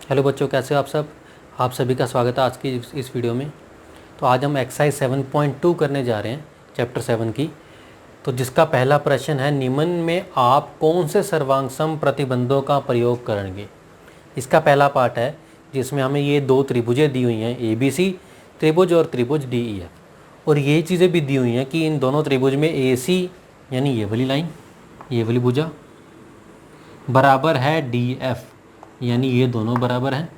Hello बच्चों, कैसे हो आप सब। आप सभी का स्वागत है आज की इस वीडियो में। तो आज हम एक्सरसाइज 7.2 करने जा रहे हैं, चैप्टर 7 की। तो जिसका पहला प्रश्न है, निम्न में आप कौन से सर्वांग सम प्रतिबंधों का प्रयोग करेंगे। इसका पहला पार्ट है जिसमें हमें ये दो त्रिभुजें दी हुई हैं, ABC त्रिभुज और त्रिभुज DEF। और ये चीज़ें भी दी हुई हैं कि इन दोनों त्रिभुज में AC यानी ये वाली लाइन, ये वाली भुजा बराबर है DF यानी ये दोनों बराबर हैं।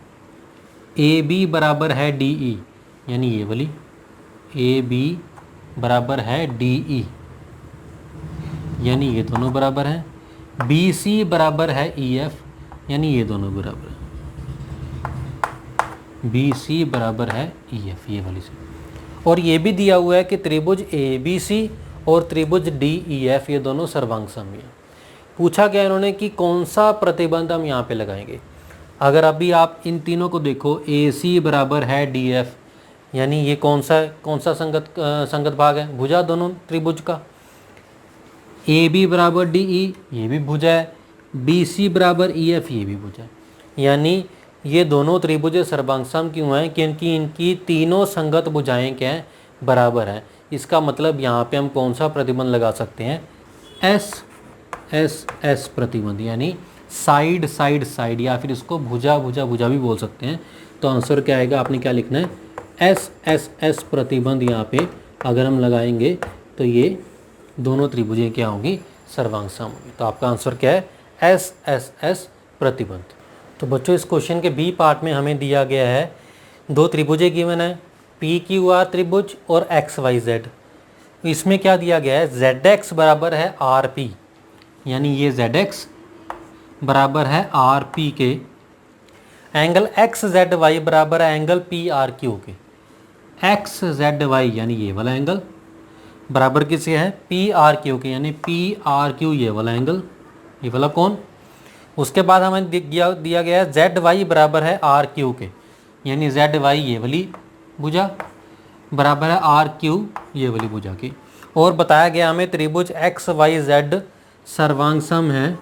AB बराबर है DE यानी ये वाली, AB बराबर है DE यानी ये दोनों बराबर हैं। BC बराबर है EF यानी ये दोनों बराबर हैं। BC बराबर है EF, ये वाली से। और ये भी दिया हुआ है कि त्रिभुज ABC और त्रिभुज DEF ये दोनों सर्वांगसममित हैं। पूछा गया इन्होंने कि कौन सा प्रतिबंध हम यहाँ पे लगाएंगे। अगर अभी आप इन तीनों को देखो, AC बराबर है DF यानी ये कौन सा संगत भाग है, भुजा दोनों त्रिभुज का। AB बराबर DE ये भी भुजा है, BC बराबर EF ये भी भुजा है। यानी ये दोनों त्रिभुज सर्वांगसम क्यों हैं, क्योंकि इनकी तीनों संगत भुजाएं क्या हैं, बराबर हैं। इसका मतलब यहाँ पे हम कौन सा प्रतिबंध लगा सकते हैं, SSS प्रतिबंध, यानी साइड साइड साइड, या फिर इसको भुजा भुजा भुजा भी बोल सकते हैं। तो आंसर क्या आएगा, आपने क्या लिखना है, SSS प्रतिबंध यहाँ पे अगर हम लगाएंगे तो ये दोनों त्रिभुजें क्या होंगी, सर्वांगसम होंगी। तो आपका आंसर क्या है, SSS प्रतिबंध। तो बच्चों, इस क्वेश्चन के बी पार्ट में हमें दिया गया है दो त्रिभुजें गिवन है, PQR त्रिभुज और XYZ। इसमें क्या दिया गया है, ZX बराबर है RP यानी ये ZX बराबर है RP के, एंगल XZY बराबर है एंगल PRQ के। XZY यानी ये वाला एंगल बराबर किसके है, PRQ के, यानी PRQ ये वाला एंगल, ये वाला कोण। उसके बाद हमें दिया गया है ZY बराबर है RQ के, यानी ZY ये वाली भुजा बराबर है RQ ये वाली भुजा की। और बताया गया हमें त्रिभुज XYZ सर्वांगसम है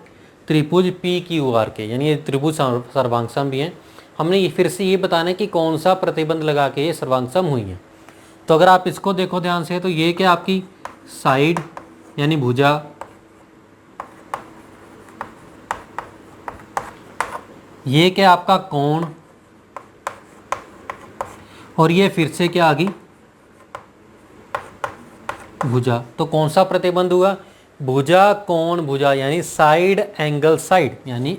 त्रिभुज PQR के, यानी ये त्रिभुज सर्वांगसम भी हैं। हमने ये फिर से ये बताना है कि कौन सा प्रतिबंध लगा के ये सर्वांगसम हुई हैं। तो अगर आप इसको देखो ध्यान से, तो ये क्या आपकी साइड यानी भुजा, ये क्या आपका कोण, और ये फिर से क्या आ गई, भुजा। तो कौन सा प्रतिबंध हुआ, भुजा कोण भुजा, यानी साइड एंगल साइड, यानी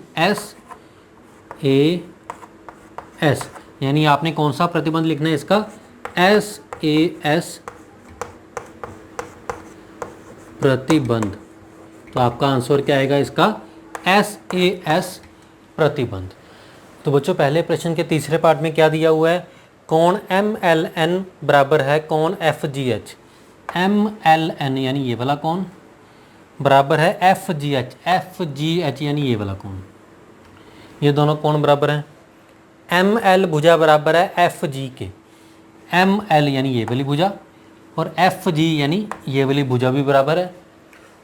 SAS। यानी आपने कौन सा प्रतिबंध लिखना है इसका, SAS प्रतिबंध। तो आपका आंसर क्या आएगा इसका, SAS प्रतिबंध। तो बच्चों, पहले प्रश्न के तीसरे पार्ट में क्या दिया हुआ है, कोण MLN बराबर है कोण FGH। MLN यानी ये वाला कोण बराबर है FGH यानी ये वाला कोण। ये दोनों कोण बराबर हैं। ML भुजा बराबर है FG के, ML यानी ये वाली भुजा और FG यानी ये वाली भुजा भी बराबर है।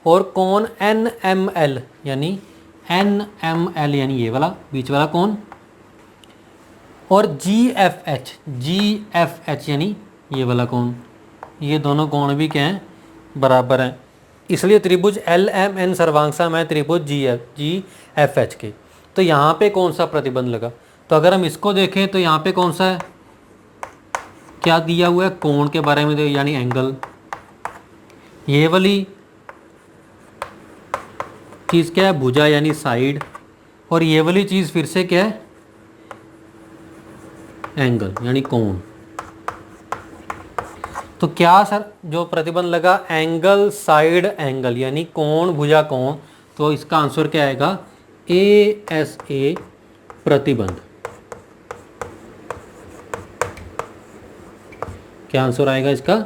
और कोण NML यानी NML यानी ये वाला बीच वाला कोण, और GFH यानी ये वाला कोण, ये दोनों कोण भी क्या हैं, बराबर हैं। इसलिए त्रिभुज LMN सर्वांगसम है त्रिभुज GFH के। तो यहाँ पे कौन सा प्रतिबंध लगा, तो अगर हम इसको देखें तो यहाँ पे कौन सा है, क्या दिया हुआ है, कोण के बारे में, यानी एंगल। ये वाली चीज़ क्या है, भुजा यानी साइड, और ये वाली चीज़ फिर से क्या है, एंगल यानी कोण। तो क्या सर जो प्रतिबंध लगा, एंगल साइड एंगल, यानी कोण भुजा कोण। तो इसका आंसर क्या आएगा, ASA प्रतिबंध। क्या आंसर आएगा इसका,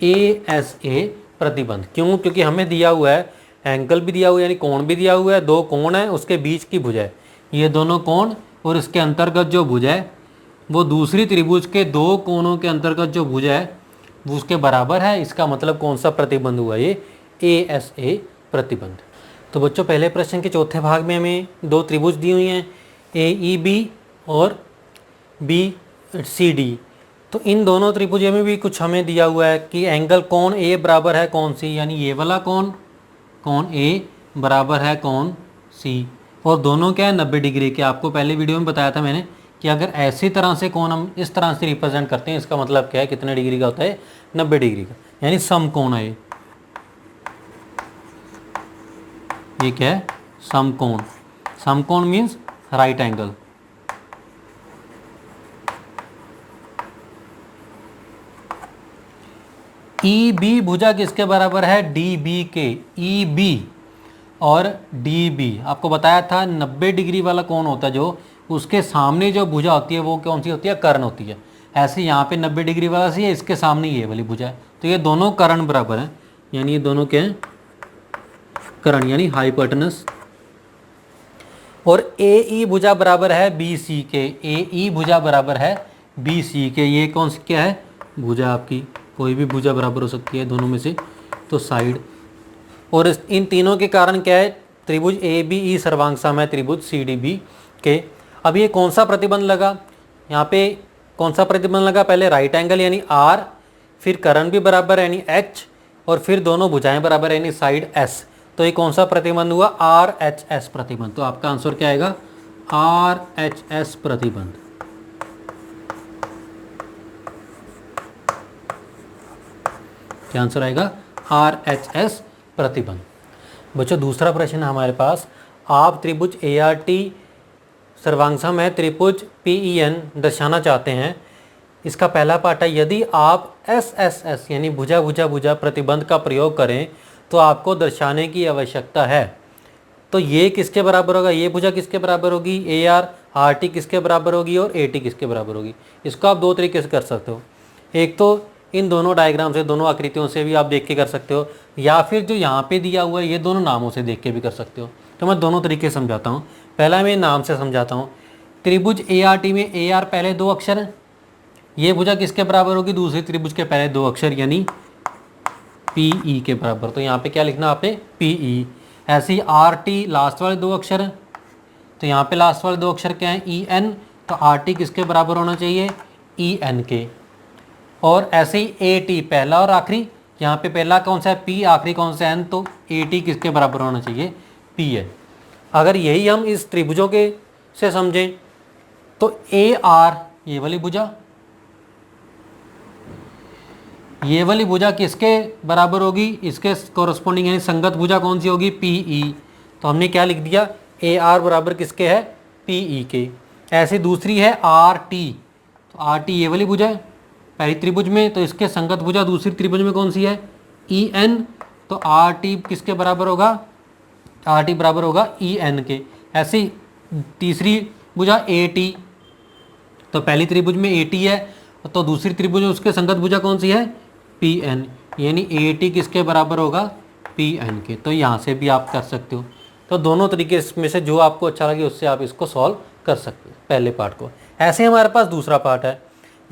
ASA प्रतिबंध। क्यों, क्योंकि हमें दिया हुआ है एंगल भी दिया हुआ है, यानी कोण भी दिया हुआ है, दो कोण है, उसके बीच की भुजा है, ये दोनों कोण, और इसके अंतर्गत जो भुजा है वो दूसरी त्रिभुज के दो कोणों के अंतर्गत जो भुजा है वो उसके बराबर है। इसका मतलब कौन सा प्रतिबंध हुआ, ये ASA प्रतिबंध। तो बच्चों, पहले प्रश्न के चौथे भाग में हमें दो त्रिभुज दी हुई हैं, AEB और BCD। तो इन दोनों त्रिभुजों में भी कुछ हमें दिया हुआ है कि एंगल कोण A बराबर है कौन सी, यानी ये वाला कोण A बराबर है कोण C, और दोनों क्या है 90 डिग्री के। आपको पहले वीडियो में बताया था मैंने कि अगर ऐसी तरह से कोण हम इस तरह से रिप्रेजेंट करते हैं, इसका मतलब क्या है, कितने डिग्री का होता है, 90 डिग्री का, यानी समकोण है ये क्या है, समकोण। समकोण मीन्स राइट एंगल। EB भुजा किसके बराबर है, DB के। EB और DB आपको बताया था 90 डिग्री वाला कोण होता है जो, उसके सामने जो भुजा होती है वो कौन सी होती है, कर्ण होती है। ऐसे यहाँ पे 90 डिग्री वाला सी है, इसके सामने ये वाली भुजा है, तो ये दोनों कर्ण बराबर हैं, यानी ये दोनों क्या हैं, कर्ण, यानी हाइपोटेनस। और AE भुजा बराबर है BC के। AE भुजा बराबर है BC के। ये कौन सी क्या है, भुजा आपकी, कोई भी भुजा बराबर हो सकती है दोनों में से, तो साइड। और इन तीनों के कारण क्या है, त्रिभुज ABE सर्वांग है त्रिभुज CDB के। अब ये कौन सा प्रतिबंध लगा, यहाँ पे कौन सा प्रतिबंध लगा, पहले राइट एंगल यानी R, फिर कर्ण भी बराबर यानी H, और फिर दोनों भुजाएं बराबर यानी साइड S। तो ये कौन सा प्रतिबंध हुआ, RHS प्रतिबंध। तो आपका आंसर क्या आएगा, RHS प्रतिबंध। क्या आंसर आएगा, RHS प्रतिबंध। बच्चों दूसरा प्रश्न है हमारे पास, आप त्रिभुज ART सर्वांगसम है त्रिभुज PEN दर्शाना चाहते हैं। इसका पहला पार्ट है, यदि आप SSS यानी भुजा भुजा भुजा प्रतिबंध का प्रयोग करें तो आपको दर्शाने की आवश्यकता है। तो ये किसके बराबर होगा, ये भुजा किसके बराबर होगी, ART किसके बराबर होगी, और AT किसके बराबर होगी। इसको आप दो तरीके से कर सकते हो, एक तो इन दोनों डायग्राम से, दोनों आकृतियों से भी आप देख के कर सकते हो, या फिर जो यहाँ पे दिया हुआ है ये दोनों नामों से देख के भी कर सकते हो। तो मैं दोनों तरीके समझाता हूँ। पहला मैं नाम से समझाता हूँ। त्रिभुज ART में AR पहले दो अक्षर हैं, ये भुजा किसके बराबर होगी, दूसरे त्रिभुज के पहले दो अक्षर यानी PE के बराबर। तो यहाँ पे क्या लिखना आपने, PE। ऐसे ही RT लास्ट वाले दो अक्षर हैं, तो यहाँ पे लास्ट वाले दो अक्षर क्या हैं, EN। तो RT किसके बराबर होना चाहिए, EN के। और ऐसे ही AT पहला और आखिरी, यहाँ पे पहला कौन सा है P, आखिरी कौन सा है N, तो AT किसके बराबर होना चाहिए, PN। अगर यही हम इस त्रिभुजों के से समझें तो AR ये वाली भुजा, ये वाली भुजा किसके बराबर होगी, इसके कोरस्पोंडिंग यानी संगत भुजा कौन सी होगी, PE। तो हमने क्या लिख दिया, AR बराबर किसके है, PE के। ऐसी दूसरी है RT, तो RT ये वाली भुजा है पहली त्रिभुज में, तो इसके संगत भुजा दूसरी त्रिभुज में कौन सी है, EN। तो RT किसके बराबर होगा, RT बराबर होगा EN के। ऐसी तीसरी भुजा AT, तो पहली त्रिभुज में AT है, तो दूसरी त्रिभुज में उसके संगत भुजा कौन सी है, PN, यानी AT किसके बराबर होगा, PN के। तो यहाँ से भी आप कर सकते हो। तो दोनों तरीके में से जो आपको अच्छा लगे उससे आप इसको सॉल्व कर सकते हो पहले पार्ट को। ऐसे हमारे पास दूसरा पार्ट है,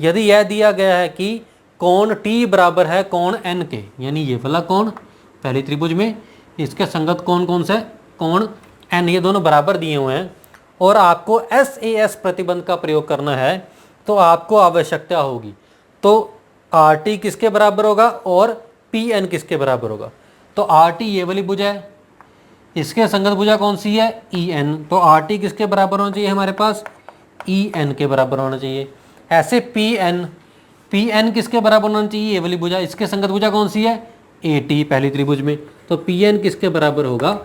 यदि यह दिया गया है कि कोण T बराबर है कोण N के, यानी ये वाला कोण पहली त्रिभुज में, इसके संगत कोण कौन सा है, कोण N, ये दोनों बराबर दिए हुए हैं, और आपको SAS प्रतिबंध का प्रयोग करना है, तो आपको आवश्यकता होगी। तो RT किसके बराबर होगा और PN किसके बराबर होगा। तो RT ये वाली भुजा है, इसके संगत भुजा कौन सी है, EN। तो RT किसके बराबर होना चाहिए हमारे पास, EN के बराबर होना चाहिए। ऐसे PN किसके बराबर होना चाहिए, ये वाली भुजा, इसके संगत भुजा कौन सी है, AT पहली त्रिभुज में। तो PN किसके बराबर होगा,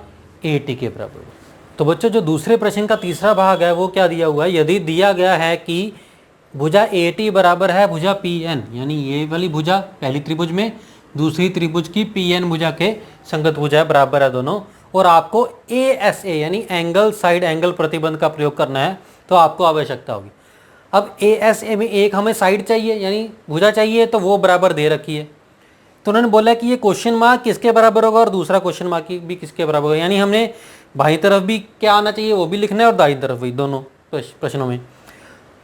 AT के बराबर होगा। तो बच्चों जो दूसरे प्रश्न का तीसरा भाग है वो क्या दिया हुआ है, यदि दिया गया है कि भुजा AT बराबर है भुजा PN, यानी ये वाली भुजा पहली त्रिभुज में, दूसरी त्रिभुज की PN भुजा के संगत भुजा बराबर है दोनों, और आपको ASA यानी एंगल साइड एंगल प्रतिबंध का प्रयोग करना है, तो आपको आवश्यकता होगी। अब ASA में एक हमें साइड चाहिए यानी भुजा चाहिए, तो वो बराबर दे रखी है। तो उन्होंने बोला कि ये क्वेश्चन मार्क किसके बराबर होगा और दूसरा क्वेश्चन मार्क भी किसके बराबर होगा, यानी हमने बाईं तरफ भी क्या आना चाहिए वो भी लिखना है और दाईं तरफ भी, दोनों प्रश्नों में।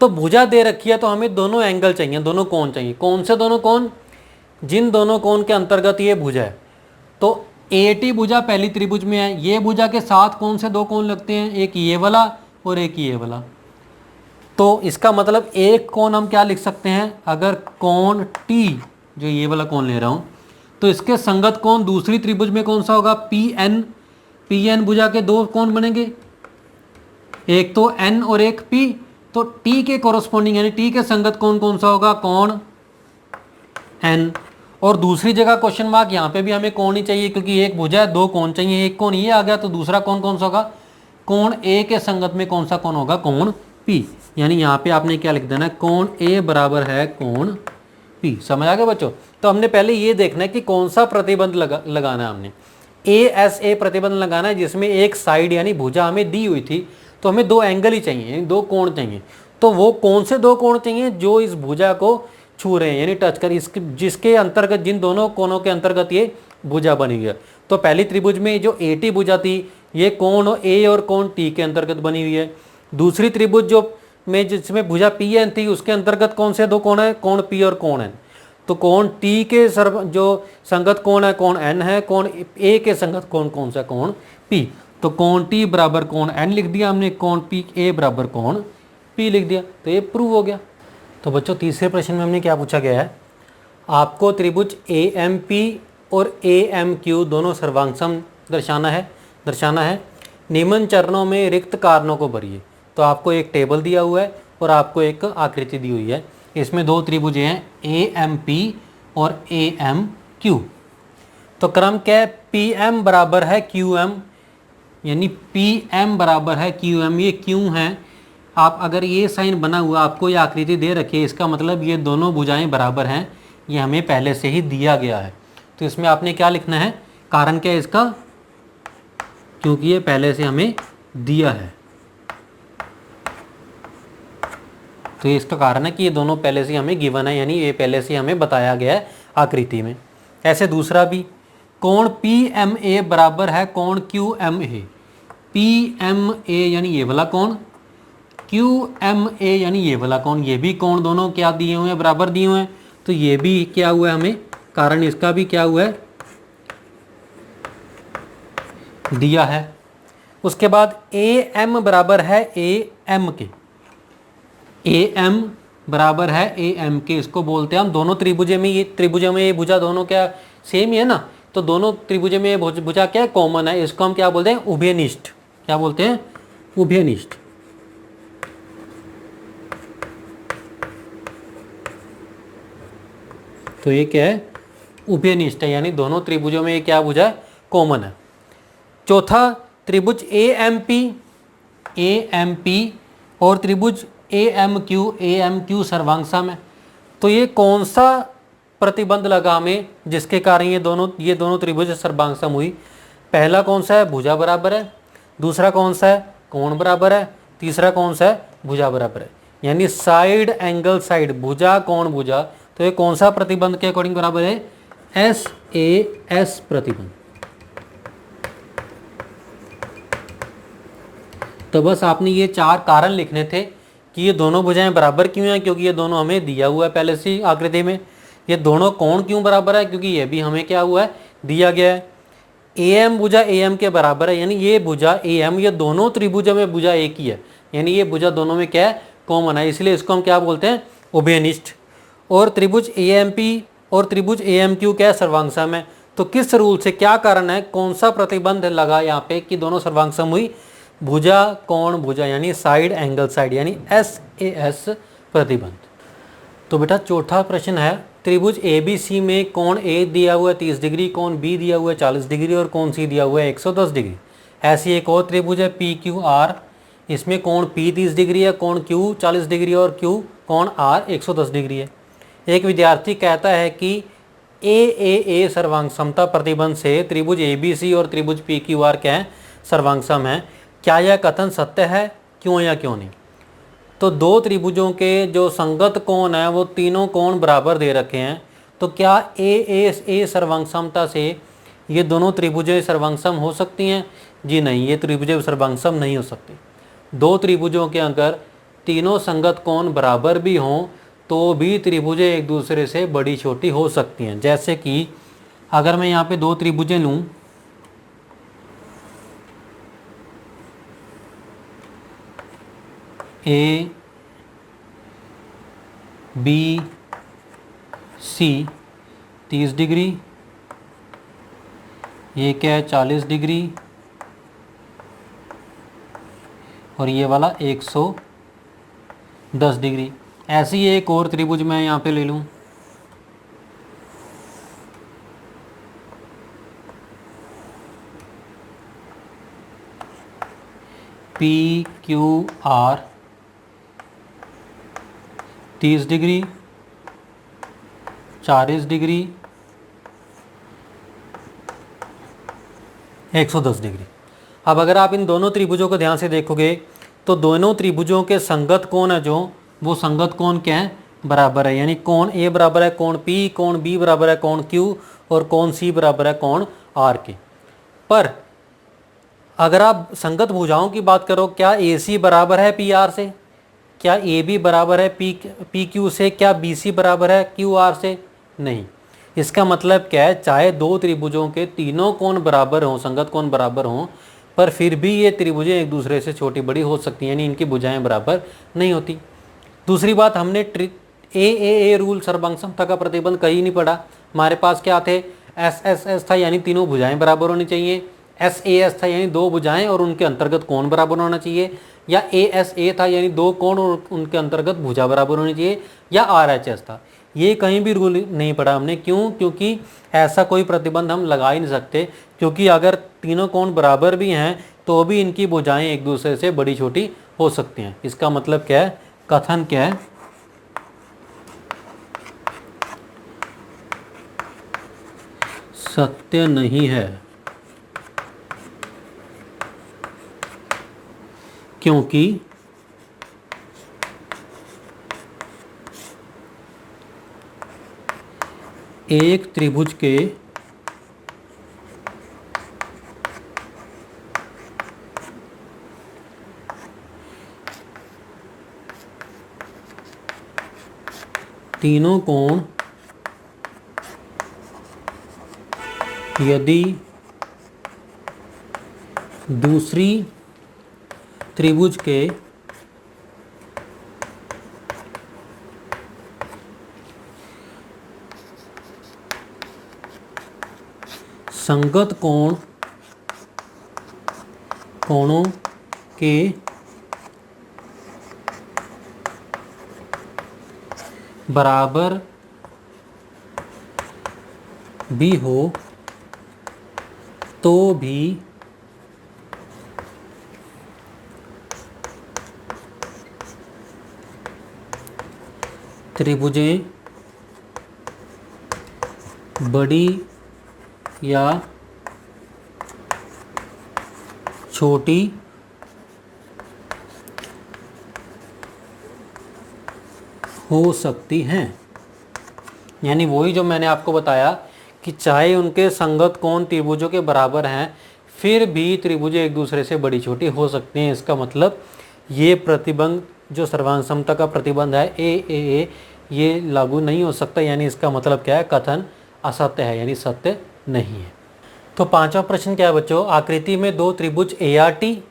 तो भुजा दे रखी है तो हमें दोनों एंगल चाहिए, दोनों कोण चाहिए। कौन से दोनों कोण, जिन दोनों कोण के अंतर्गत ये भुजा है। तो AT भुजा पहली त्रिभुज में है, ये भुजा के साथ कौन से दो कोण लगते हैं, एक ये वाला और एक ये वाला। तो इसका मतलब एक कोण हम क्या लिख सकते हैं, अगर कोण टी, जो ये वाला कोण ले रहा हूँ, तो इसके संगत कोण दूसरी त्रिभुज में कौन सा होगा, पी एन। पी एन भुजा के दो कोण बनेंगे, एक तो एन और एक पी। तो टी के कोरोस्पोंडिंग यानी टी के संगत कोण कौन सा होगा, कोण एन। और दूसरी जगह क्वेश्चन मार्क, यहाँ पे भी हमें कोण ही चाहिए क्योंकि एक भुजा है, दो कोण चाहिए, एक कोण ये आ गया तो दूसरा कोण कौन सा होगा, कोण ए के संगत में कौन सा कोण होगा, कोण पी। यानी यहाँ पे आपने क्या लिख देना है, कोण ए बराबर है कोण पी। समझ आ गया बच्चों। तो हमने पहले ये देखना है कि कौन सा प्रतिबंध लगाना है, हमने ए प्रतिबंध लगाना है जिसमें एक साइड यानी भुजा हमें दी हुई थी, तो हमें दो एंगल ही चाहिए यानी दो कोण चाहिए। तो वो कौन से दो कोण चाहिए, जो इस भुजा को छू रहे हैं यानी टच कर, इसके जिसके अंतर्गत, जिन दोनों कोणों के अंतर्गत ये भुजा बनी हुई है। तो पहली त्रिभुज में जो ए टी भुजा थी, ये कोण ए और कोण टी के अंतर्गत बनी हुई है। दूसरी त्रिभुज जो में जिसमें भुजा पी एन थी, उसके अंतर्गत कौन से दो कोण है, कोण पी और कोण एन। तो कोण टी के जो संगत कोण है कोण एन है, कोण ए के संगत कोण कौन सा, कोण पी। तो कोण टी बराबर कोण एन लिख दिया हमने, कोण पी ए बराबर कोण पी लिख दिया, तो ये प्रूव हो गया। तो बच्चों तीसरे प्रश्न में हमने क्या पूछा गया है, आपको त्रिभुज ए एम पी और ए एम क्यू दोनों सर्वांगसम दर्शाना है। निम्न चरणों में रिक्त कारणों को भरिए। तो आपको एक टेबल दिया हुआ है और आपको एक आकृति दी हुई है, इसमें दो त्रिभुज हैं ए एम पी और ए एम क्यू। तो क्रम क्या है, पी एम बराबर है क्यू एम, यानी पी एम बराबर है क्यू एम। ये क्यों है, आप अगर ये साइन बना हुआ, आपको ये आकृति दे रखी है, इसका मतलब ये दोनों भुजाएं बराबर हैं, ये हमें पहले से ही दिया गया है। तो इसमें आपने क्या लिखना है, कारण क्या है इसका, क्योंकि ये पहले से हमें दिया है, तो ये इसका कारण है कि ये दोनों पहले से हमें गिवन है, यानी ये पहले से हमें बताया गया है आकृति में। ऐसे दूसरा भी, कोण पी एम ए बराबर है कोण Q M A. P M A यानी ये वाला कोण, क्यू एम ए यानी ये वाला कोण, ये भी कोण दोनों क्या दिए हुए हैं, बराबर दिए हुए हैं। तो ये भी क्या हुआ है, हमें कारण इसका भी क्या हुआ है, दिया है। उसके बाद ए एम बराबर है ए एम के, ए एम बराबर है ए एम के, इसको बोलते हैं हम दोनों त्रिभुजों में ये भुजा दोनों क्या सेम ही है ना, तो दोनों त्रिभुजों में ये भुजा क्या कॉमन है, इसको हम क्या बोलते हैं, उभयनिष्ठ। क्या बोलते हैं, उभयनिष्ठ। तो ये क्या है, उभयनिष्ठ है, यानी दोनों त्रिभुजों में ये क्या भुजा कॉमन है। चौथा, त्रिभुज ए एम पी और त्रिभुज ए एम क्यू सर्वांगसम है। तो ये कौन सा प्रतिबंध लगा हमें जिसके कारण ये दोनों त्रिभुज सर्वांगसम हुई। पहला कौन सा है, भुजा बराबर है। दूसरा कौन सा है, कोण बराबर है। तीसरा कौन सा है, भुजा बराबर है। यानी साइड एंगल साइड, भुजा कोण भुजा। तो ये कौन सा प्रतिबंध के अकॉर्डिंग बराबर है, एस ए एस प्रतिबंध। तो बस आपने ये चार कारण लिखने थे कि ये दोनों भुजाएं बराबर क्यों हैं, क्योंकि ये दोनों हमें दिया हुआ है पहले से आकृति में। ये दोनों कोण क्यों बराबर है, क्योंकि ये भी हमें क्या हुआ है, दिया गया है। ए एम भुजा ए एम के बराबर है, यानी ये भुजा ए एम, ये दोनों त्रिभुजों में भुजा एक ही है, यानी ये भुजा दोनों में क्या है, कॉमन है, इसलिए इसको हम क्या बोलते हैं, उभयनिष्ठ। और त्रिभुज ए एम पी और त्रिभुज ए एम क्यू क्या सर्वांगसम है। तो किस रूल से, क्या कारण है, कौन सा प्रतिबंध लगा यहाँ पे कि दोनों सर्वांगसम हुई, भुजा कोण भुजा, यानी साइड एंगल साइड, यानी एस ए एस प्रतिबंध। तो बेटा चौथा प्रश्न है, त्रिभुज ए बी सी में कोण ए दिया हुआ है 30 डिग्री, कोण बी दिया हुआ है 40 डिग्री और कोण सी दिया हुआ है 110 डिग्री। ऐसी एक और त्रिभुज है पी क्यू आर, इसमें कोण पी 30 डिग्री है, कोण क्यू 40 डिग्री और क्यू कोण आर 110 डिग्री है। एक विद्यार्थी कहता है कि ए सर्वांगसमता प्रतिबंध से त्रिभुज ए बी सी और त्रिभुज पी क्यू आर क्या है, सर्वांगसम है। क्या यह कथन सत्य है, क्यों या क्यों नहीं। तो दो त्रिभुजों के जो संगत कोण है वो तीनों कोण बराबर दे रखे हैं, तो क्या ए सर्वांगसमता से ये दोनों त्रिभुजें सर्वांगसम हो सकती हैं, जी नहीं, ये त्रिभुजें सर्वांगसम नहीं हो सकती। दो त्रिभुजों के अगर तीनों संगत कोण बराबर भी हों तो भी त्रिभुजें एक दूसरे से बड़ी छोटी हो सकती हैं। जैसे कि अगर मैं यहाँ पे दो त्रिभुजें लूँ, ए बी सी 30 डिग्री, ये क्या है 40 डिग्री, और ये वाला 110 डिग्री। ऐसे ही एक और त्रिभुज मैं यहाँ पे ले लूँ, P Q R 30 degree, 40 degree, 110 degree. अब अगर आप इन दोनों त्रिभुजों को ध्यान से देखोगे तो दोनों त्रिभुजों के संगत कोण है जो, वो संगत कोण क्या है, बराबर है। यानी कोण ए बराबर है कोण पी, कोण बी बराबर है कोण क्यू, और कोण सी बराबर है कोण आर के। पर अगर आप संगत भुजाओं की बात करो, क्या ए सी बराबर है पी आर से, क्या ए बी बराबर है पी क्यू से, क्या बी सी बराबर है क्यू आर से? नहीं। इसका मतलब क्या है, चाहे दो त्रिभुजों के तीनों कोण बराबर हों, संगत कोण बराबर हों, पर फिर भी ये त्रिभुजें एक दूसरे से छोटी बड़ी हो सकती हैं, यानी इनकी भुजाएं बराबर नहीं होती। दूसरी बात, हमने ए रूल सर्वांग समता का प्रतिबंध कहीं नहीं पढ़ा। हमारे पास क्या थे, एस एस एस था, यानी तीनों भुजाएं बराबर होनी चाहिए। एस ए एस था, यानी दो भुजाएं और उनके अंतर्गत कोण बराबर होना चाहिए। या ए एस ए था, यानी दो कोण और उनके अंतर्गत भुजा बराबर होनी चाहिए। या आर एच एस था। ये कहीं भी रूल नहीं पढ़ा हमने। क्यों? क्योंकि ऐसा कोई प्रतिबंध हम लगा ही नहीं सकते, क्योंकि अगर तीनों कोण बराबर भी हैं तो भी इनकी भुजाएं एक दूसरे से बड़ी छोटी हो सकती हैं। इसका मतलब क्या है, कथन क्या है, सत्य नहीं है, क्योंकि एक त्रिभुज के तीनों कोण यदि दूसरी त्रिभुज के संगत कोणों के बराबर भी हो तो भी त्रिभुजें बड़ी या छोटी हो सकती हैं। यानी वही जो मैंने आपको बताया कि चाहे उनके संगत कोण त्रिभुजों के बराबर हैं, फिर भी त्रिभुजें एक दूसरे से बड़ी छोटी हो सकती हैं। इसका मतलब ये प्रतिबंध जो सर्वांग समता का प्रतिबंध है ए ये लागू नहीं हो सकता। यानी इसका मतलब क्या है, कथन असत्य है, यानी सत्य नहीं है। तो पांचवा प्रश्न क्या है बच्चों, आकृति में दो त्रिभुज ART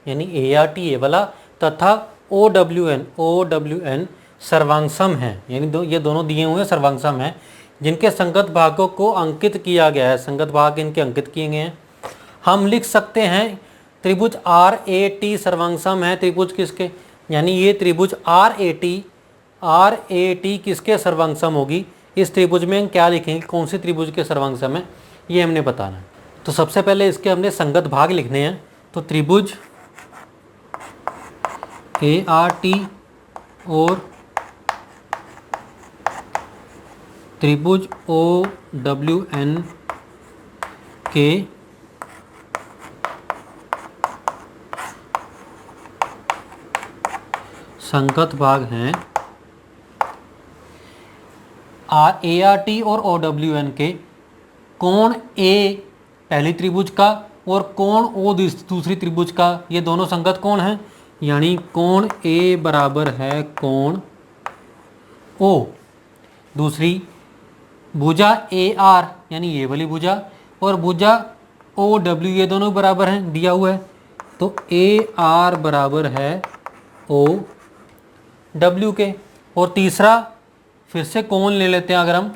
यानी ART ये वाला तथा OWN सर्वांगसम है, यानी ये दोनों दिए हुए सर्वांगसम हैं, जिनके संगत भागों को अंकित किया गया है। संगत भाग इनके अंकित किए गए हैं। हम लिख सकते हैं त्रिभुज RAT सर्वांगसम है। त्रिभुज किसके, यानी ये त्रिभुज RAT किसके सर्वांगसम होगी। इस त्रिभुज में हम क्या लिखेंगे, कौन सी त्रिभुज के सर्वांगसम है, ये हमने बताना है। तो सबसे पहले इसके हमने संगत भाग लिखने हैं। तो त्रिभुज ART और त्रिभुज OWN के संगत भाग हैं। ART और OWN के कोण A पहली त्रिभुज का और कोण O दूसरी त्रिभुज का, ये दोनों संगत कोण हैं। यानी कोण A बराबर है कोण O। दूसरी भुजा AR यानी ये वाली भुजा और भुजा OW ये दोनों बराबर हैं, दिया हुआ है। तो AR बराबर है OW के। और तीसरा फिर से कोण ले लेते हैं। अगर हम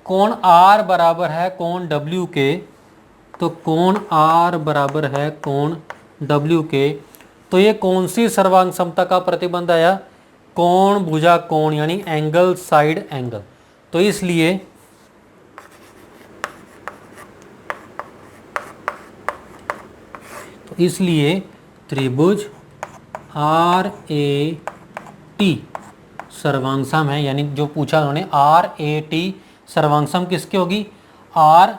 कोण R बराबर है कोण W के, तो कोण R बराबर है कोण W के, तो ये कौन सी सर्वांग समता का प्रतिबंध आया? कोण भुजा कोण, यानी एंगल साइड एंगल। तो इसलिए त्रिभुज RAT सर्वांगसम है, यानी जो पूछा उन्होंने RAT सर्वांगसम किसकी होगी? R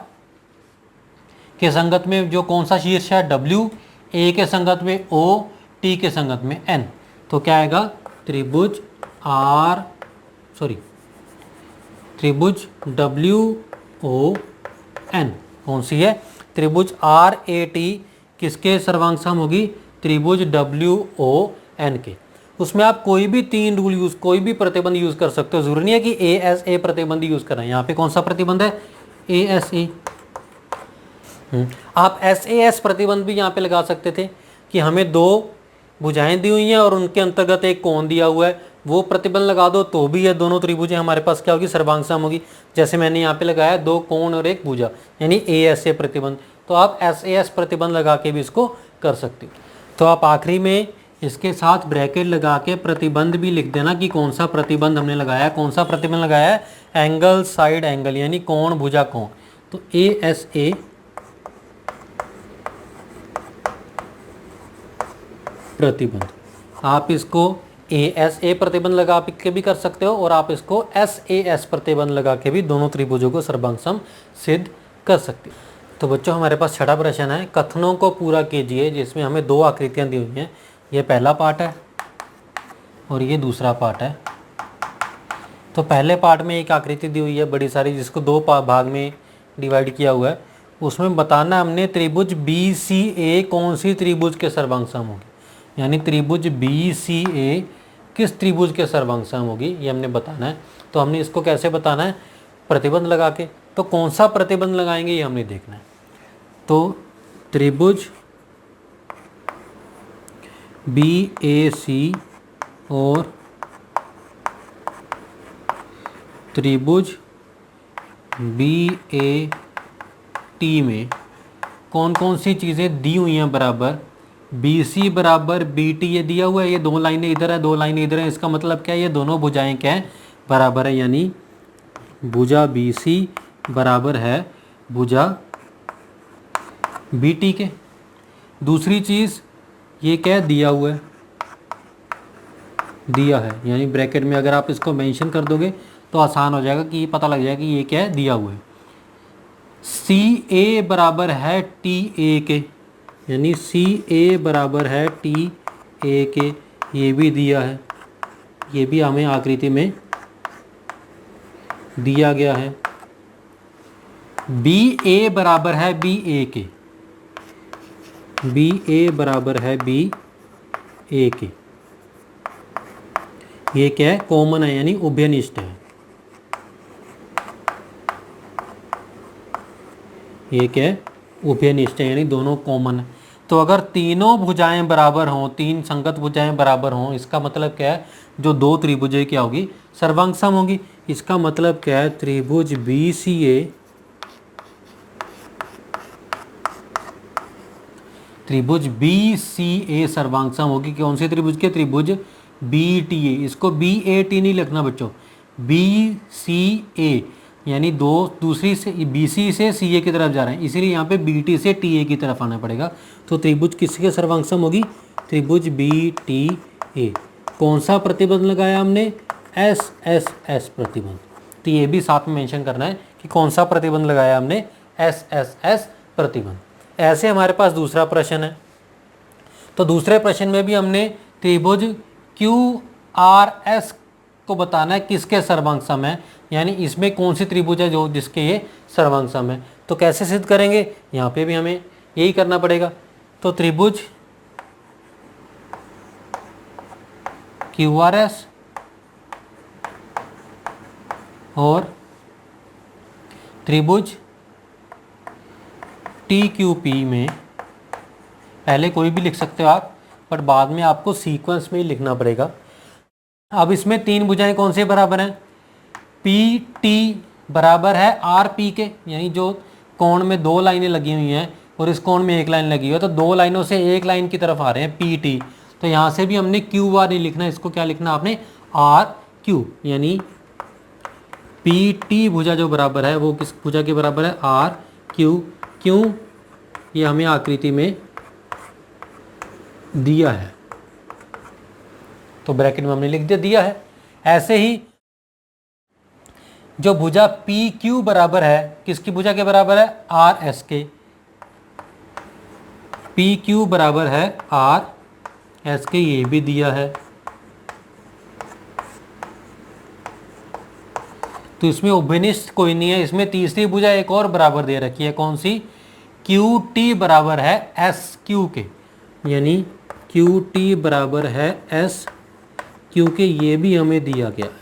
के संगत में जो कौन सा शीर्ष है? W, A के संगत में O, T के संगत में N। तो क्या आएगा? त्रिभुज WON कौन सी है? त्रिभुज RAT किसके सर्वांगसम होगी? त्रिभुज WON के। उसमें आप कोई भी 3 रूल यूज, कोई भी प्रतिबंध यूज कर सकते हो, जरूरी नहीं है कि ASA प्रतिबंध यूज करना है। यहाँ पे कौन सा प्रतिबंध है? ASA। आप SAS प्रतिबंध भी यहाँ पे लगा सकते थे कि हमें 2 भुजाएं दी हुई हैं और उनके अंतर्गत एक कोण दिया हुआ है, वो प्रतिबंध लगा दो तो भी ये दोनों त्रिभुजें हमारे पास क्या होगी? सर्वांगसम होगी। जैसे मैंने यहाँ पे लगाया 2 कोण और एक भुजा, यानी ASA प्रतिबंध। तो आप SAS प्रतिबंध लगा के भी इसको कर सकते हो। तो आप आखिरी में इसके साथ ब्रैकेट लगा के प्रतिबंध भी लिख देना कि कौन सा प्रतिबंध हमने लगाया है। कौन सा प्रतिबंध लगाया है? एंगल साइड एंगल, यानी कोण भुजा कोण। तो ASA प्रतिबंध, आप इसको ASA प्रतिबंध लगा के भी कर सकते हो और आप इसको SAS प्रतिबंध लगा के भी दोनों त्रिभुजों को सर्वांगसम सिद्ध कर सकते हो। तो बच्चों हमारे पास छठा प्रश्न है, कथनों को पूरा कीजिए जिसमें हमें 2 आकृतियां दी हुई हैं। ये पहला पार्ट है और ये दूसरा पार्ट है। तो पहले पार्ट में एक आकृति दी हुई है बड़ी सारी, जिसको 2 भाग में डिवाइड किया हुआ है। उसमें बताना हमने त्रिभुज BCA कौन सी त्रिभुज के सर्वांगसम होगी, यानी त्रिभुज BCA किस त्रिभुज के सर्वांगसम होगी, ये हमने बताना है। तो हमने इसको कैसे बताना है? प्रतिबंध लगा के। तो कौन सा प्रतिबंध लगाएंगे ये हमने देखना है। तो त्रिभुज BAC और त्रिभुज BAT में कौन कौन सी चीज़ें दी हुई हैं बराबर? BC बराबर BT ये दिया हुआ है, ये 2 लाइनें इधर है 2 लाइनें इधर है, इसका मतलब क्या है? ये दोनों भुजाएं क्या है? बराबर है, यानी भुजा BC बराबर है भुजा BT के। दूसरी चीज़ ये क्या है? दिया हुआ है, दिया है, यानी ब्रैकेट में अगर आप इसको मेंशन कर दोगे तो आसान हो जाएगा कि ये पता लग जाएगा कि ये क्या है? दिया हुआ है। CA बराबर है TA के, यानी CA बराबर है TA के, ये भी दिया है, ये भी हमें आकृति में दिया गया है। BA बराबर है BA के, BA बराबर है BA के, ये क्या है? कॉमन है, यानी उभयनिष्ठ है। ये क्या है? उभयनिष्ठ है, यानी दोनों कॉमन है। तो अगर तीनों भुजाएं बराबर हों, 3 संगत भुजाएं बराबर हों, इसका मतलब क्या है? जो 2 त्रिभुजें क्या होगी? सर्वांगसम होगी। इसका मतलब क्या है? त्रिभुज BCA सर्वांगसम होगी कौन से त्रिभुज के? त्रिभुज BTA। इसको BAT नहीं लिखना बच्चों, BCA, यानी दूसरी से BC से CA की तरफ जा रहे हैं, इसीलिए यहाँ पे BT से TA की तरफ आना पड़ेगा। तो त्रिभुज किसके सर्वांगसम होगी? त्रिभुज BTA। कौन सा प्रतिबंध लगाया हमने? SSS प्रतिबंध। तो ये भी साथ में मेंशन करना है कि कौन सा प्रतिबंध लगाया हमने? SSS प्रतिबंध। ऐसे हमारे पास दूसरा प्रश्न है। तो दूसरे प्रश्न में भी हमने त्रिभुज QRS को बताना है किसके सर्वांगसम है, यानी इसमें कौन सी त्रिभुज है जो जिसके ये सर्वांगसम है। तो कैसे सिद्ध करेंगे? यहाँ पे भी हमें यही करना पड़ेगा। तो त्रिभुज QRS और त्रिभुज TQP में पहले कोई भी लिख सकते हो आप, बट बाद में आपको सीक्वेंस में ही लिखना पड़ेगा। अब इसमें 3 भुजाएं कौन से बराबर हैं? पी टी बराबर है आर पी के, यानी जो कोण में दो लाइनें लगी हुई हैं और इस कोण में एक लाइन लगी हुई है, तो दो लाइनों से एक लाइन की तरफ आ रहे हैं पी टी। तो यहाँ से भी हमने क्यू आर नहीं लिखना, इसको क्या लिखना आपने, आर क्यू, यानी पी टी भुजा जो बराबर है वो किस भुजा के बराबर है, आर क्यू। क्यों, ये हमें आकृति में दिया है, तो ब्रैकेट में हमने लिख दिया है। ऐसे ही जो भुजा पी क्यू बराबर है, किसकी भुजा के बराबर है, आर एस के। पी क्यू बराबर है आर एस के, ये भी दिया है। तो इसमें उभयनिष्ठ कोई नहीं है, इसमें तीसरी भुजा एक और बराबर दे रखी है, कौन सी, क्यू टी बराबर है एस क्यू के, यानी क्यू टी बराबर है एस क्यू के, ये भी हमें दिया गया है।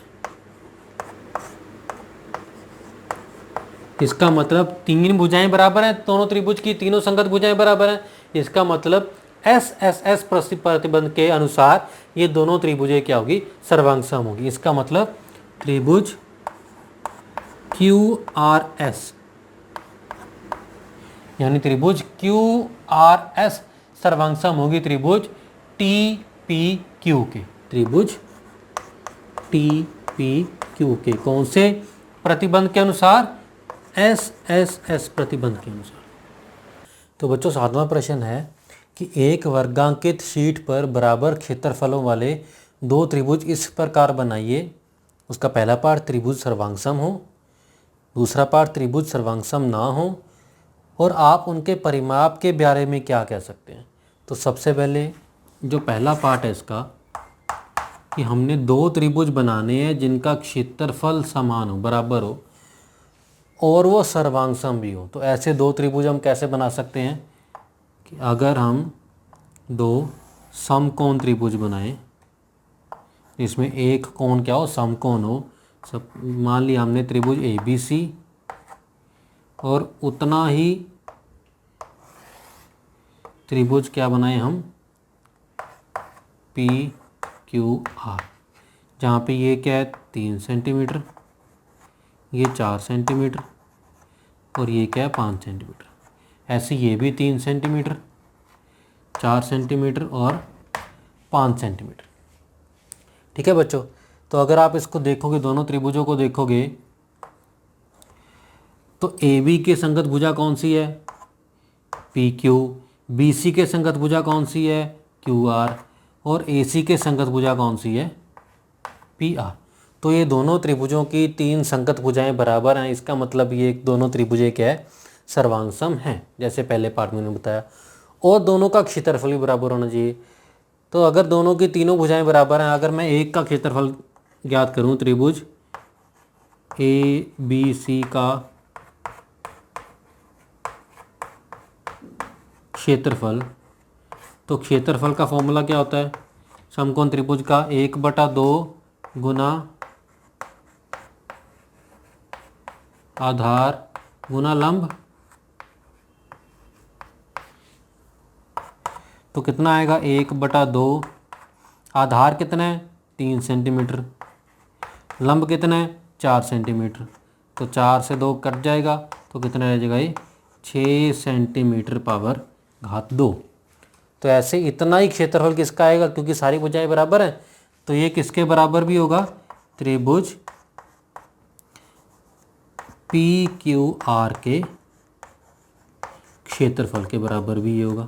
इसका मतलब तीन भुजाएं बराबर हैं, दोनों त्रिभुज की तीनों संगत भुजाएं बराबर हैं। इसका मतलब एस एस एस प्रतिबंध के अनुसार ये दोनों त्रिभुजें क्या होगी, सर्वांग सम होगी। इसका मतलब त्रिभुज क्यू आर एस, यानी त्रिभुज क्यू आर एस सर्वांग सम होगी त्रिभुज टी पी क्यू के, त्रिभुज टी पी क्यू के। कौन से प्रतिबंध के अनुसार, एस एस एस प्रतिबंध के अनुसार। तो बच्चों 7वां प्रश्न है कि एक वर्गांकित शीट पर बराबर क्षेत्रफलों वाले दो त्रिभुज इस प्रकार बनाइए। उसका पहला पार्ट त्रिभुज सर्वांगसम हो, दूसरा पार्ट त्रिभुज सर्वांगसम ना हो, और आप उनके परिमाप के बारे में क्या कह सकते हैं। तो सबसे पहले जो पहला पार्ट है इसका, कि हमने दो त्रिभुज बनाने हैं जिनका क्षेत्रफल समान हो, बराबर हो, और वो सर्वांगसम भी हो। तो ऐसे दो त्रिभुज हम कैसे बना सकते हैं कि अगर हम दो समकोण त्रिभुज बनाएं, इसमें एक कोण क्या हो, समकोण हो। सब मान लिया हमने त्रिभुज ए बी सी, और उतना ही त्रिभुज क्या बनाए हम, पी क्यू आर, जहाँ पे ये क्या है 3 सेंटीमीटर, ये 4 सेंटीमीटर, और ये क्या है 5 सेंटीमीटर। ऐसे ये भी 3 सेंटीमीटर, 4 सेंटीमीटर और 5 सेंटीमीटर। ठीक है बच्चों, तो अगर आप इसको देखोगे, दोनों त्रिभुजों को देखोगे, तो ए बी के संगत भुजा कौन सी है, पी क्यू, बी सी के संगत भुजा कौन सी है, क्यू आर, और ए सी के संगत भुजा कौन सी है, पी आर। तो ये दोनों त्रिभुजों की तीन संगत भुजाएं बराबर हैं। इसका मतलब ये दोनों त्रिभुजें क्या है, सर्वांगसम हैं, जैसे पहले पार्ट में बताया। और दोनों का क्षेत्रफल भी बराबर होना चाहिए। तो अगर दोनों की तीनों भुजाएं बराबर हैं, अगर मैं एक का क्षेत्रफल ज्ञात करूं, त्रिभुज ए बी सी का क्षेत्रफल, तो क्षेत्रफल का फॉर्मूला क्या होता है, समकोण त्रिभुज का 1/2 गुना आधार गुना लंब। तो कितना आएगा, 1/2, आधार कितना है 3 सेंटीमीटर, लंब कितना है 4 सेंटीमीटर। तो 4 से 2 कट जाएगा, तो कितना रह जाएगा, ये 6 सेंटीमीटर पावर घात 2। तो ऐसे इतना ही क्षेत्रफल किसका आएगा, क्योंकि सारी भुजाएं बराबर हैं, तो ये किसके बराबर भी होगा, त्रिभुज पी क्यू आर के क्षेत्रफल के बराबर भी ये होगा।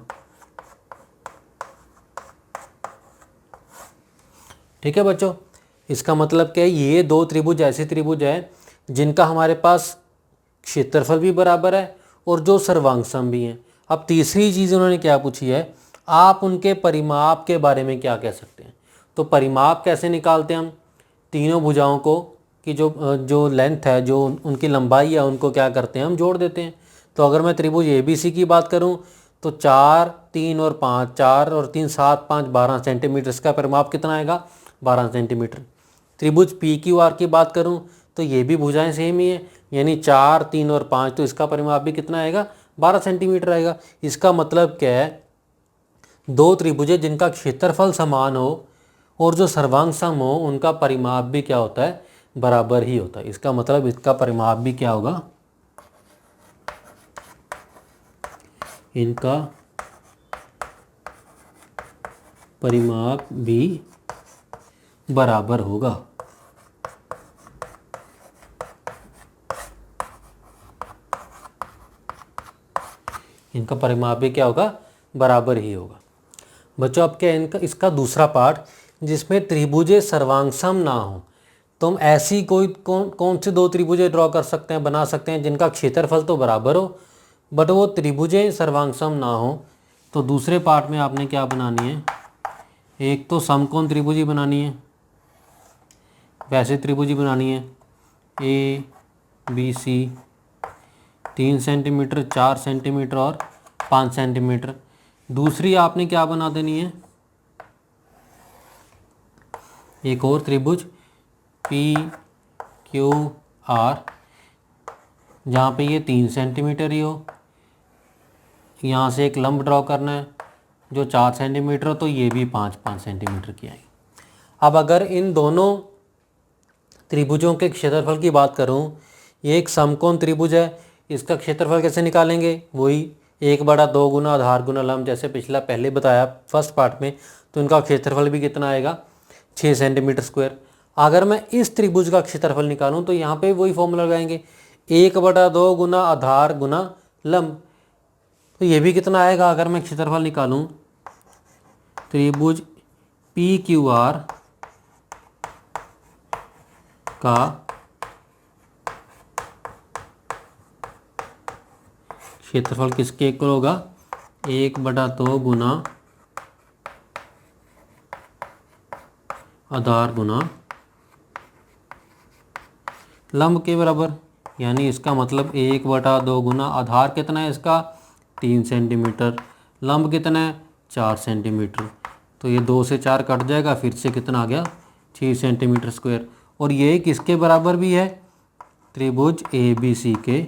ठीक है बच्चों, इसका मतलब क्या है, ये दो त्रिभुज ऐसे त्रिभुज है जिनका हमारे पास क्षेत्रफल भी बराबर है और जो सर्वांगसम भी हैं। अब तीसरी चीज़ उन्होंने क्या पूछी है, आप उनके परिमाप के बारे में क्या कह सकते हैं। तो परिमाप कैसे निकालते हैं हम, तीनों भुजाओं को कि जो लेंथ है, जो उनकी लंबाई है, उनको क्या करते हैं, हम जोड़ देते हैं। तो अगर मैं त्रिभुज ए बी सी की बात करूं, तो 4, 3 और 5, 4 और 3 7, 5 12 सेंटीमीटर, इसका परिमाप कितना आएगा, 12 सेंटीमीटर। त्रिभुज पी क्यू आर की बात करूं, तो ये भी भुजाएं सेम ही है, यानी 4, 3 और 5, तो इसका परिमाप भी कितना आएगा, 12 सेंटीमीटर आएगा। इसका मतलब क्या है, दो त्रिभुजें जिनका क्षेत्रफल समान हो और जो सर्वांग सम हो, उनका परिमाप भी क्या होता है, बराबर ही होता है। इसका मतलब इसका परिमाप भी क्या होगा, इनका परिमाप भी बराबर होगा। इनका परिमाप भी क्या होगा, बराबर ही होगा। बच्चों अब क्या है इनका, इसका दूसरा पार्ट जिसमें त्रिभुजे सर्वांगसम ना हो। तो हम ऐसी कोई कौन से दो त्रिभुजे ड्रॉ कर सकते हैं, बना सकते हैं जिनका क्षेत्रफल तो बराबर हो बट वो त्रिभुजे सर्वांगसम ना हो। तो दूसरे पार्ट में आपने क्या बनानी है, एक तो समकोण त्रिभुजी बनानी है, वैसे त्रिभुजी बनानी है A B C 3 centimetre 4 centimetre और 5 सेंटीमीटर। दूसरी आपने क्या बना देनी है, एक और त्रिभुज पी क्यू आर, जहाँ पे ये 3 सेंटीमीटर ही हो। यहाँ से एक लंब ड्रॉ करना है जो 4 सेंटीमीटर हो, तो ये भी 5-5 सेंटीमीटर की आएगी। अब अगर इन दोनों त्रिभुजों के क्षेत्रफल की बात करूँ, ये एक समकोण त्रिभुज है, इसका क्षेत्रफल कैसे निकालेंगे, वही 1/2 गुना आधार गुना लंब, जैसे पिछला पहले बताया फर्स्ट पार्ट में। तो इनका क्षेत्रफल भी कितना आएगा, 6 सेंटीमीटर स्क्वायर। अगर मैं इस त्रिभुज का क्षेत्रफल निकालूं तो यहाँ पे वही फॉर्मूला लगाएंगे, 1/2 गुना आधार गुना लंब। तो ये भी कितना आएगा, अगर मैं क्षेत्रफल निकालूं, त्रिभुज पी क्यू आर का क्षेत्रफल किसके इक्वल होगा, 1/2 गुना आधार गुना लंब के बराबर। यानी इसका मतलब 1/2 गुना आधार कितना है इसका, 3 सेंटीमीटर, लंब कितना है 4 सेंटीमीटर। तो ये 2 से 4 कट जाएगा, फिर से कितना आ गया, 6 सेंटीमीटर स्क्वायर। और ये किसके बराबर भी है, त्रिभुज ए बी सी के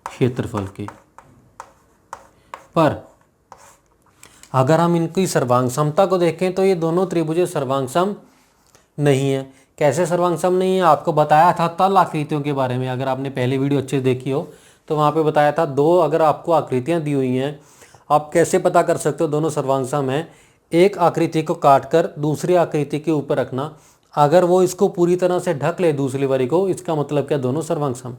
क्षेत्रफल के। पर अगर हम इनकी सर्वांग समता को देखें तो ये दोनों त्रिभुज सर्वांग सम नहीं है। कैसे सर्वांग सम नहीं है, आपको बताया था तल आकृतियों के बारे में। अगर आपने पहली वीडियो अच्छे देखी हो तो वहाँ पे बताया था, दो अगर आपको आकृतियाँ दी हुई हैं, आप कैसे पता कर सकते हो दोनों सर्वांग सम हैं। एक आकृति को काट कर दूसरी आकृति के ऊपर रखना, अगर वो इसको पूरी तरह से ढक ले दूसरी वाली को, इसका मतलब क्या, दोनों सर्वांग सम।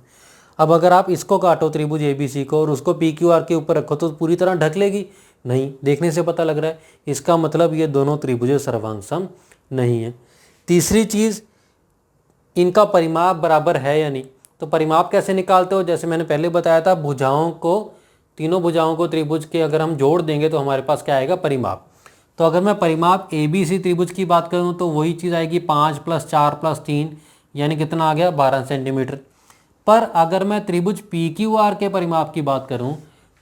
अब अगर आप इसको काटो त्रिभुज ए बी सी को और उसको पी क्यू आर के ऊपर रखो तो पूरी तरह ढक लेगी, नहीं, देखने से पता लग रहा है। इसका मतलब ये दोनों त्रिभुज सर्वांग सम नहीं है। तीसरी चीज़, इनका परिमाप बराबर है या नहीं। तो परिमाप कैसे निकालते हो, जैसे मैंने पहले बताया था, भुजाओं को, तीनों भुजाओं को त्रिभुज के अगर हम जोड़ देंगे तो हमारे पास क्या आएगा, परिमाप। तो अगर मैं परिमाप ए बी सी त्रिभुज की बात करूं तो वही चीज़ आएगी, 5 + 4 + 3 यानी कितना आ गया, 12 सेंटीमीटर। पर अगर मैं त्रिभुज पी क्यू आर के परिमाप की बात करूं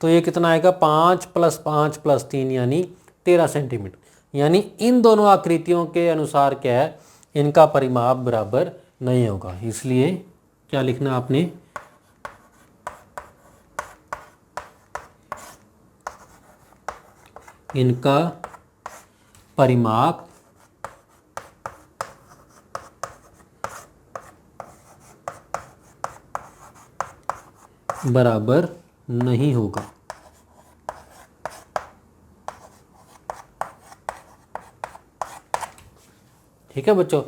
तो ये कितना आएगा, 5 + 5 + 3 यानी 13 सेंटीमीटर। यानी इन दोनों आकृतियों के अनुसार क्या है, इनका परिमाप बराबर नहीं होगा। इसलिए क्या लिखना आपने, इनका परिमाप बराबर नहीं होगा। ठीक है बच्चों।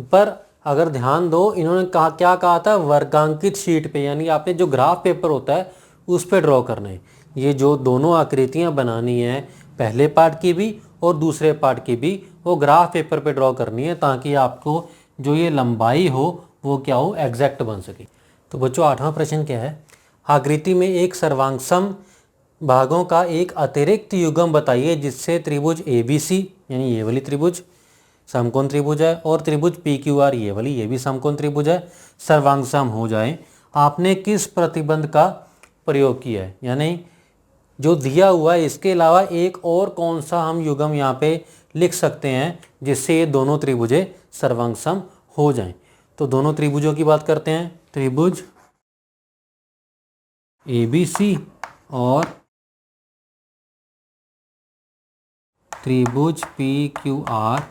पर अगर ध्यान दो, इन्होंने कहा, क्या कहा था, वर्गांकित शीट पे, यानी आपने जो ग्राफ पेपर होता है उस पे ड्रॉ करना है। ये जो दोनों आकृतियां बनानी है, पहले पार्ट की भी और दूसरे पार्ट की भी, वो ग्राफ पेपर पे ड्रॉ करनी है, ताकि आपको जो ये लंबाई हो वो क्या हो, एग्जैक्ट बन सके। तो बच्चों 8वां प्रश्न क्या है, आकृति में एक सर्वांगसम भागों का एक अतिरिक्त युग्म बताइए जिससे त्रिभुज ए बी सी, यानी ये वाली त्रिभुज समकोण त्रिभुज है, और त्रिभुज पी क्यू आर ये वाली, ये भी समकोण त्रिभुज है, सर्वांगसम हो जाए। आपने किस प्रतिबंध का प्रयोग किया है, यानी जो दिया हुआ है इसके अलावा एक और कौन सा हम युग्म यहाँ पे लिख सकते हैं जिससे ये दोनों त्रिभुजें सर्वांगसम हो जाएं। तो दोनों त्रिभुजों की बात करते हैं, त्रिभुज ए बी सी और त्रिभुज पी क्यू आर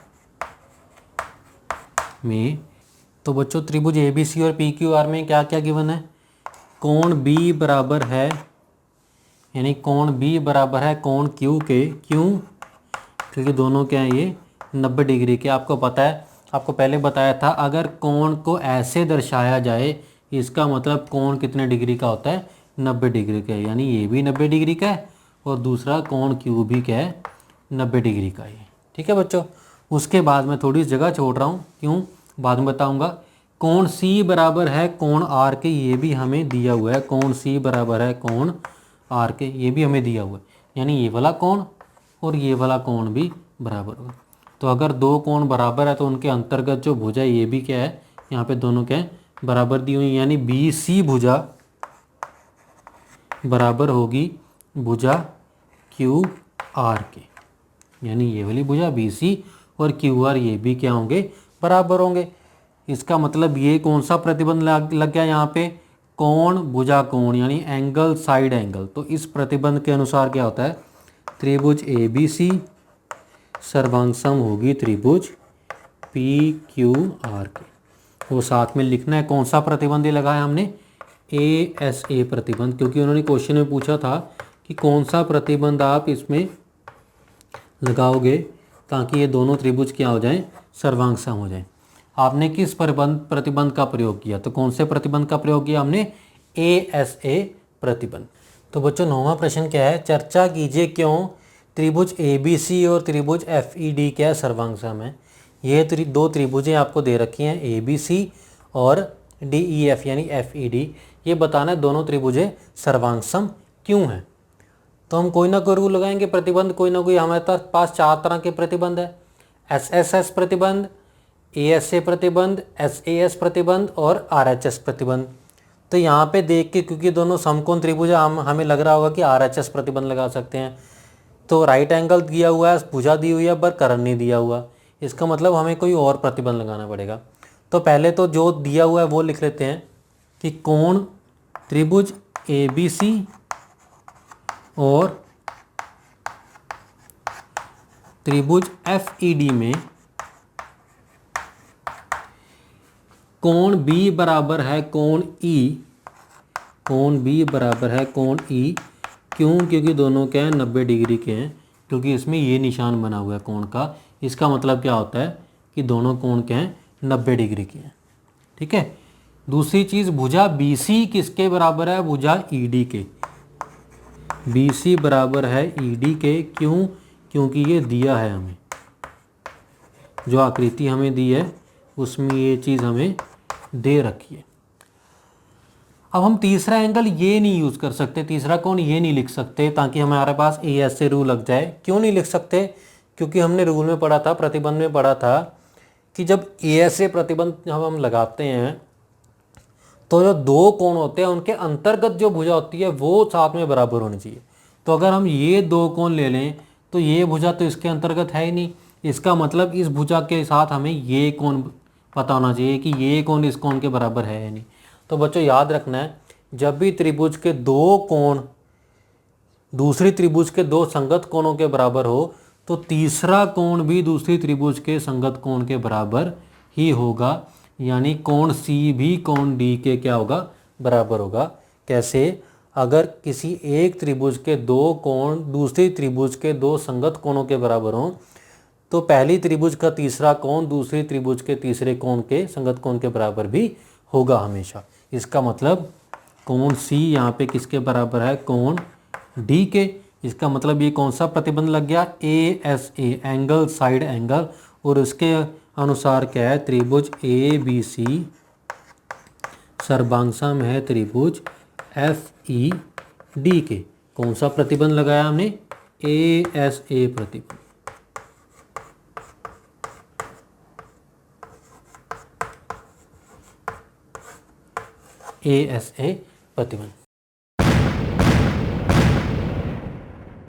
में। तो बच्चों त्रिभुज ए बी सी और पी क्यू आर में क्या क्या गिवन है, कोण बी बराबर है, यानी कोण बी बराबर है कोण क्यू के। क्यों? क्योंकि दोनों क्या हैं ये 90 डिग्री के। आपको पता है, आपको पहले बताया था, अगर कोण को ऐसे दर्शाया जाए इसका मतलब कोण कितने डिग्री का होता है, 90 डिग्री का है। यानी ये भी 90 डिग्री का है और दूसरा कोण क्यू भी क्या है, 90 डिग्री का है। ठीक है बच्चों। उसके बाद मैं थोड़ी जगह छोड़ रहा हूँ, क्यों बाद में बताऊँगा। कोण सी बराबर है कोण आर के, ये भी हमें दिया हुआ है। कोण सी बराबर है कोण आर के, ये भी हमें दिया हुआ है। यानी ये वाला कोण और ये वाला कोण भी बराबर होगा। तो अगर दो कोण बराबर है तो उनके अंतर्गत जो भुजा ये भी क्या है, यहाँ पे दोनों क्या है, बराबर दी हुई। यानी बी सी भुजा बराबर होगी भुजा क्यू आर के। यानी ये वाली भुजा बी सी और क्यू आर ये भी क्या होंगे, बराबर होंगे। इसका मतलब ये कौन सा प्रतिबंध लग गया यहाँ पे, कोण भुजा कोण, यानी एंगल साइड एंगल। तो इस प्रतिबंध के अनुसार क्या होता है, त्रिभुज ए बी सी सर्वांग सम होगी त्रिभुज पी क्यू आर के। वो साथ में लिखना है कौन सा प्रतिबंध लगाया हमने, ए एस ए प्रतिबंध, क्योंकि उन्होंने क्वेश्चन में पूछा था कि कौन सा प्रतिबंध आप इसमें लगाओगे ताकि ये दोनों त्रिभुज क्या हो जाएं, सर्वांग सम हो जाएं। आपने किस प्रतिबंध का प्रयोग किया, तो कौन से प्रतिबंध का प्रयोग किया हमने, ए एस ए प्रतिबंध। तो बच्चों 9वां प्रश्न क्या है, चर्चा कीजिए क्यों त्रिभुज ए बी सी और त्रिभुज एफ ई डी क्या सर्वांग सम है। ये दो त्रिभुजें आपको दे रखी हैं, ए बी सी और डी ई एफ यानी एफ ई डी। ये बताना है दोनों त्रिभुजें सर्वांग सम क्यों हैं। तो हम कोई ना कोई रूल लगाएंगे, प्रतिबंध कोई ना कोई। हमारे पास 4 तरह के प्रतिबंध है, एस एस एस प्रतिबंध, ए एस ए प्रतिबंध, एस ए एस प्रतिबंध और आर एच एस प्रतिबंध। तो यहाँ पे देख के, क्योंकि दोनों समकोण त्रिभुज हमें लग रहा होगा कि आर एच एस प्रतिबंध लगा सकते हैं। तो राइट एंगल दिया हुआ है, भुजा दी हुई है, पर कर्ण नहीं दिया हुआ। इसका मतलब हमें कोई और प्रतिबंध लगाना पड़ेगा। तो पहले तो जो दिया हुआ है वो लिख लेते हैं कि कोण त्रिभुज ए बी सी और त्रिभुज एफ ई डी में कोण बी बराबर है कोण ई, कोण बी बराबर है कोण ई। क्यों? क्योंकि दोनों क्या हैं 90 डिग्री के हैं, क्योंकि इसमें ये निशान बना हुआ है कोण का। इसका मतलब क्या होता है कि दोनों कोण क्या हैं, 90 डिग्री के हैं। ठीक है। दूसरी चीज़, भुजा बी सी किसके बराबर है, भुजा ई डी के। बी सी बराबर है ई डी के। क्यों? क्योंकि ये दिया है हमें, जो आकृति हमें दी है उसमें ये चीज़ हमें दे रखी है। अब हम तीसरा एंगल ये नहीं यूज़ कर सकते, तीसरा कोण ये नहीं लिख सकते ताकि हमारे पास ए एस से रूल लग जाए। क्यों नहीं लिख सकते? क्योंकि हमने रूल में पढ़ा था, प्रतिबंध में पढ़ा था कि जब ए एस से प्रतिबंध जब हम लगाते हैं तो जो दो कोण होते हैं उनके अंतर्गत जो भुजा होती है वो साथ में बराबर होनी चाहिए। तो अगर हम ये दो कोण ले लें तो ये भुजा तो इसके अंतर्गत है ही नहीं। इसका मतलब इस भुजा के साथ हमें ये कोण पता होना चाहिए कि ये कोण इस कोण के बराबर है या नहीं। तो बच्चों याद रखना है, जब भी त्रिभुज के दो कोण दूसरी त्रिभुज के दो संगत कोणों के बराबर हो तो तीसरा कोण भी दूसरी त्रिभुज के संगत कोण के बराबर ही होगा। यानी कोण सी भी कोण डी के क्या होगा, बराबर होगा। कैसे? अगर किसी एक त्रिभुज के दो कोण दूसरी त्रिभुज के दो संगत कोणों के बराबर हों तो पहली त्रिभुज का तीसरा कोण दूसरी त्रिभुज के तीसरे कोण के संगत कोण के बराबर भी होगा हमेशा। इसका मतलब कोण सी यहाँ पे किसके बराबर है, कोण डी के। इसका मतलब ये कौन सा प्रतिबंध लग गया, A S A, angle side angle. और उसके अनुसार क्या है, त्रिभुज ए बी सी सर्वांग सम है त्रिभुज एफ ई डी के। कौन सा प्रतिबंध लगाया हमने, ए एस ए प्रतिबंध। ए एस ए प्रतिबंध।